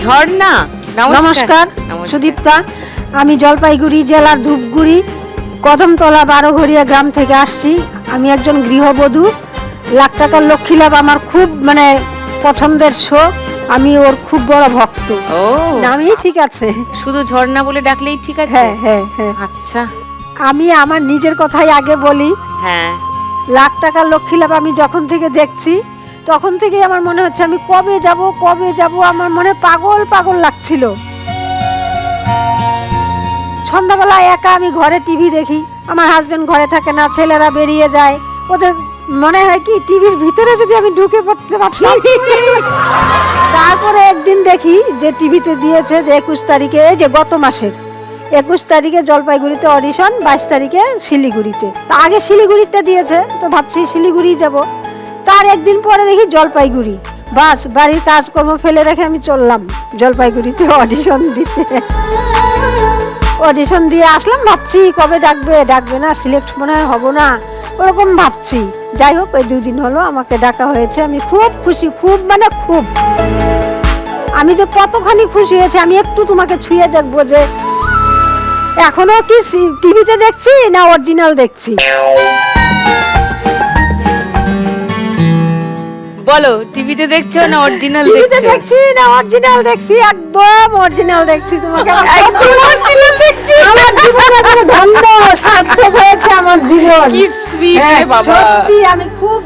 ঝর্ণা, নমস্কার সুদীপ্তা। আমি জলপাইগুড়ি জেলার ধূপগুড়ি কদমতলা 12ঘরিয়া গ্রাম থেকে আসছি। আমি একজন গৃহবধূ। লাখ টাকার লক্ষ্মী লাভ আমার খুব পছন্দের শো। আমি ওর খুব বড় ভক্ত। ও নামই ঠিক আছে, শুধু ঝর্ণা বলে ডাকলেই ঠিক আছে? হ্যাঁ হ্যাঁ হ্যাঁ। আচ্ছা, আমি আমার নিজের কথাই আগে বলি। হ্যাঁ, লাখ টাকার লক্ষ্মী লাভ আমি যখন থেকে দেখছি তখন থেকেই আমার মনে হচ্ছে আমি কবে যাব, আমার মনে পাগল পাগল লাগছিল। সন্ধ্যাবেলা একা আমি ঘরে টিভি দেখি, আমার হাজবেন্ড ঘরে থাকে না, ছেলেরা বেরিয়ে যায়। ওদের মনে হয় কি টিভির ভিতরে যদি আমি ঢুকে পড়তে পারতাম। তারপরে একদিন দেখি যে টিভিতে দিয়েছে যে 21 তারিখে, এই যে গত মাসের 21 তারিখে জলপাইগুড়িতে অডিশন, 22 তারিখে শিলিগুড়িতে। আগে শিলিগুড়িটা দিয়েছে, তো ভাবছি শিলিগুড়ি যাব। তার একদিন পরে দেখি জলপাইগুড়ি। বাস, বাড়ির কাজকর্ম ফেলে রেখে আমি চললাম জলপাইগুড়িতে অডিশন দিতে। অডিশন দিয়ে আসলাম, ভাবছি কবে ডাকবে না, সিলেক্ট মনে হয় হব না, ওরকম ভাবছি। যাই হোক, ওই 2 দিন হলো আমাকে ডাকা হয়েছে। আমি খুব খুশি, খুব খুব। আমি যে কতখানি খুশি হয়েছে আমি একটু তোমাকে ছুঁয়ে দেখবো যে এখনো কি টিভিতে দেখছি না অরিজিনাল দেখছি। বলো, টিভিতে দেখছো না অরিজিনাল টিভিতে দেখছো? দেখছি না অরিজিনাল দেখছি? একদম অরিজিনাল দেখছি। তোমাকে একদম অরিজিনাল দেখছি। আমার জীবন একদম ধন্য, সার্থক হয়েছে আমার জীবন। কি সুইট রে বাবা। সত্যি আমি খুব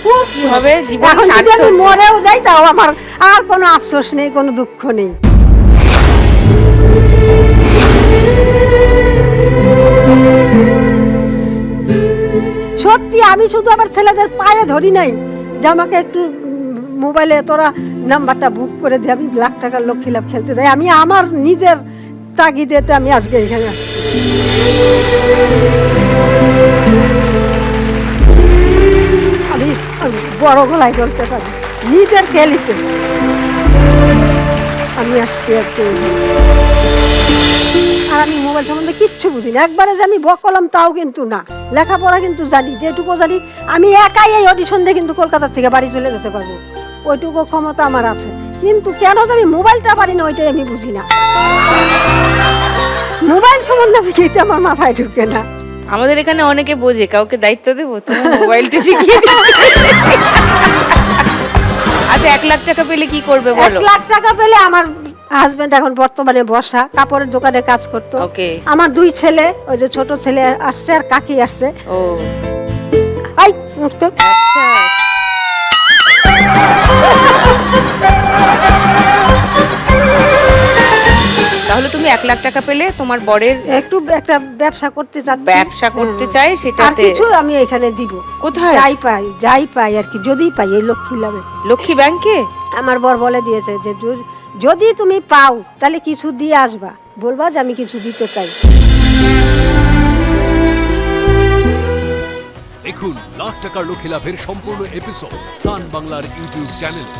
খুব কি হবে জীবন এখন যদি আমি সার্থক। মরেও যাই তাও আমার আর কোনো আফসোস নেই, কোনো দুঃখ নেই। সত্যি আমি শুধু আমার ছেলেদের পায়ে ধরি নাই যে আমাকে একটু মোবাইলে তোরা নাম্বারটা বুক করে দিয়ে আমি লাখ টাকার লক্ষ্মী লাভ খেলতে যাই। আমি আমার নিজের তাগিদেতে আমি আজকে এখানে আসছি। আমি বড় গলায় বলতে পারি, নিজের খেলিতে আমি আসছি আজকে। আর আমি মোবাইল সম্বন্ধে কিচ্ছু বুঝি না, একবারে যে আমি বকলাম তাও কিন্তু না। লেখাপড়া কিন্তু জানি, যেটুকু জানি আমি একাই এই অডিশন দিয়ে কিন্তু কলকাতা থেকে বাড়ি চলে যেতে পারবো, ওইটুকু ক্ষমতা আমার আছে। কিন্তু কেন যে আমি মোবাইলটা পারি না ওইটাই আমি বুঝি না। মোবাইল সম্বন্ধে কিছু আমার মাথায় ঢুকে না। আমাদের এখানে অনেকে বোঝে, কাউকে দায়িত্ব দেবো তোমার মোবাইলটা শিখিয়ে। আচ্ছা, 1 লাখ টাকা পেলে কি করবে বলো? 1 লাখ টাকা পেলে আমার হাজবেন্ড এখন বর্তমানে বসা, কাপড়ের দোকানে কাজ করতো। ওকে। আমার 2 ছেলে, ওই যে ছোট ছেলে আসছে আর কাকি আসছে। ও আই আচ্ছা, তাহলে তুমি 1 লাখ টাকা পেলে তোমার বরের একটু একটা ব্যবসা করতে চাচ্ছি। ব্যবসা করতে চাই, আর সেটাতে কিছু আমি এখানে দিব। কোথায়? যাই পাই আর কি, যদি পাই এই লক্ষ্মী লাভে। লক্ষ্মী ব্যাংকে? আমার বর বলে দিয়েছে যে যদি তুমি পাও তাহলে কিছু দিয়ে আসবা, বলবা যে আমি কিছু দিতে চাই। দেখুন লাখ টাকার লক্ষ্মী লাভের সম্পূর্ণ এপিসোড সান বাংলার ইউটিউব চ্যানেলে।